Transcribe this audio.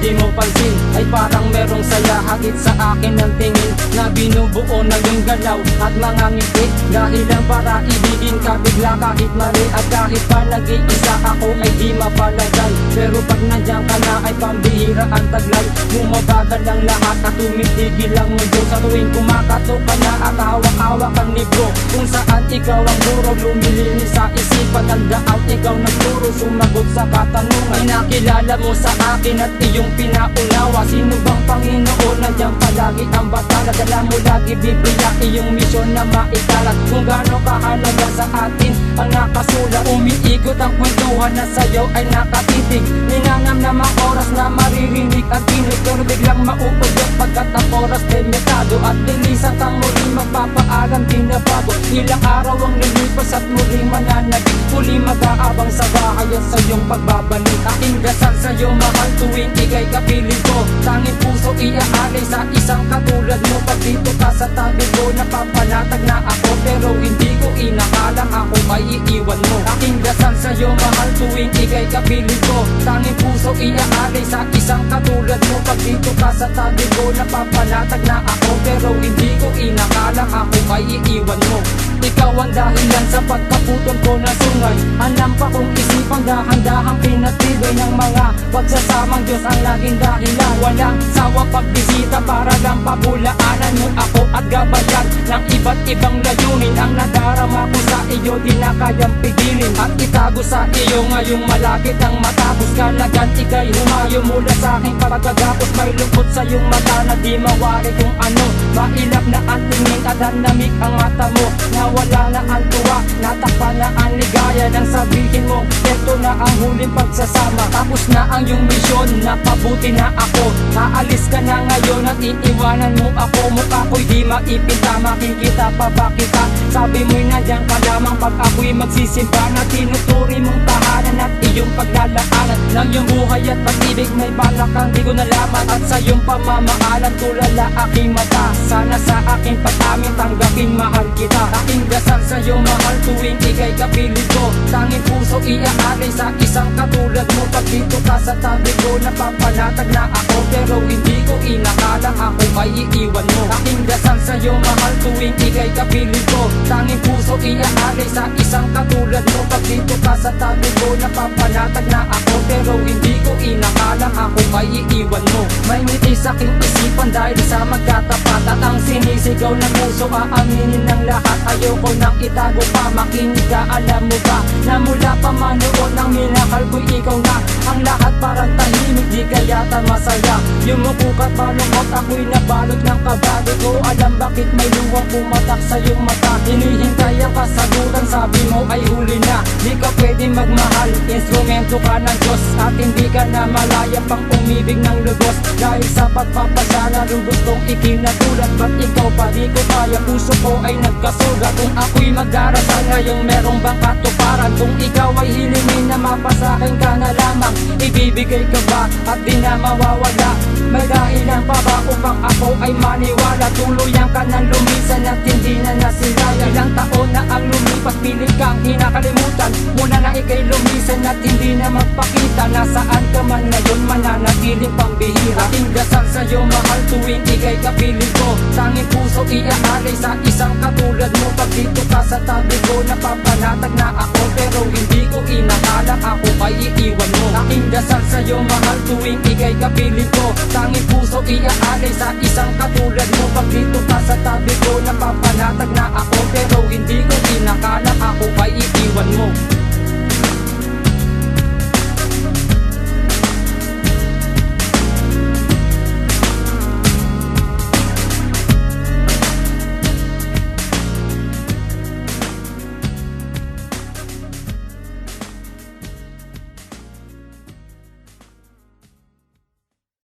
di mo pansin ay parang merong saya. Hatid sa akin ng tingin na binubuo na yung galaw at mga ngiti. Dahilan para ibigin ka bigla kahit mali. At kahit pa nag-iisa ako ay di mapalagay. Pero pag nandiyan ka na ay pambihira ang taglay. Bumabagal ang lahat at tumitigil ang mundo. Sa tuwing kumakatok ka na at hawak-hawak ang libro kung saan ikaw ang guro. Lumilinis sa isipan ng daan, ikaw nagturo, sumagot sa katanungan. Inakilala mo sa akin at iyong pinaunawa. Sino bang Panginoon? Nandiyan palagi ang batala. Dala mo lagi Biblia, iyong misyon na maikalat. Kung gaano kahalaga sa atin ang nakasulat. Umiikot ang kwentuhan na sa'yo ay nakatitig. Ninangam na mga oras na maririnig ang tinig. Pero biglang mauugot pagkat ang oras limitado. At bilisan kang muling magpapaalam, binabago. Ilang araw ang nilipas at muling mananagig. Muli mag-aabang sa bahay at sa iyong pagbabalik. Aking dasal sa'yo mahal tuwing ika'y kapiling ko. Tanging puso iaalay sa isang katulad mo. Pag dito ka sa tabi ko, napapanatag na ako. Pero hindi ko inakalang ako ay iiwan mo. Aking dasal sa'yo mahal tuwing ika'y kapiling ko. Tanging puso iaalay sa isang katulad mo. Pag dito ka sa tabi ko, napapanatag na ako. Pero hindi ko inakalang ako ay iiwan mo. Ikaw ang dahilan sa pagkaputol ko na sungay. Alam pa kong isipang dahan-dahang pinatibay ng mga pagsasamang Diyos ang laging dahilan. Walang sawa pagbisita para lang pabulaanan mo ako at gabayan ng iba't ibang layunin. Ang nadarama ko sa iyo di na kayang pigilin at itago sa iyo ngayong malapit ang matapos. Kalagan ika'y humayo mula sa aking pagkagapos. May lungkot sa iyong mata na di mawari kung ano. Mailap na ang tingin at hanamik ang mata mo. Nawala na ang tuwa, natakpan na ang ligaya. Nang sabihin mo, eto na ang huling pagsasama. Tapos na ang iyong misyon, napabuti na ako. Aalis ka na ngayon at iiwanan mo ako. Mukha ko'y di maipinta, makikita pa ba kita? Sabi mo'y nandiyan ka lamang pag ako'y magsisimba. Na tinuturi mong tahanan at iyong paglalaanan ng iyong buhay at pag-ibig. May balak kang di ko nalaman at sa iyong pamamaalan tulala aking mata. Sana sa aking pag-amin tanggapin mahal kita. Aking dasal sa'yo mahal tuwing ika'y kapiling ko. Tanging puso iaalay sa isang katulad mo. Pag dito ka sa tabi ko, napapanatag na ako. Pero hindi ko inakalang ako ay iiwan mo. Aking dasal sa'yo mahal tuwing ika'y kapiling ko. Tanging puso iaalay sa isang katulad mo. Pag dito ka sa tabi ko, napapanatag na ako. Pero hindi ko inakalang ako ay iiwan mo. May ngiti sa aking isipan dahil sa magkatapat. At ang sinisigaw ng puso aaminin ng lahat. Ayoko nang itago pa, makinig ka, alam mo ba na mula pa man noon ang minahal ko'y ikaw na. Ang lahat parang tahimik, di kayata masaya. Yumuko ka't malungkot, ako'y nabalot ng kabado ko. Alam bakit may luwang pumatak sa iyong mata. Hinihintay ang kasagutan, sabi mo ay huli na. Di ka pwedeng magmahal, instrumento ka ng Diyos. At hindi ka na malaya pang umibig ng lubos. Dahil sa pagpapasya rin gustong ikinatulad. Ba't ikaw pa di ko kaya, puso ko ay nagkasugat. Kung ako'y magdarasal ngayong merong bang katuparan. Kung ikaw ay hilingin na mapasakin ka na lamang, ibibigay ka ba at di na mawawala? May dahilan pa ba upang ako ay maniwala? Tuluyan ka na lumisan at hindi na nasilaya. Ilang taon na ang lumipas, pilit kang hinakalimutan. Muna na ika'y lumisan at hindi na magpakita. Nasaan ka man ngayon, mananatiling pambihira. Aking dasal sa'yo mahal tuwing ika'y kapiling ko. Tanging puso iaalay sa isang katulad mo. Pag dito ka sa tabi ko, napapanatag na ako. Pero hindi ko inakalang ako ay iiwan mo. Aking dasal sa'yo mahal tuwing ika'y kapiling ko. Tanging puso iaalay sa isang katulad mo. Pag dito ka sa tabi ko, napapanatag na ako. Pero hindi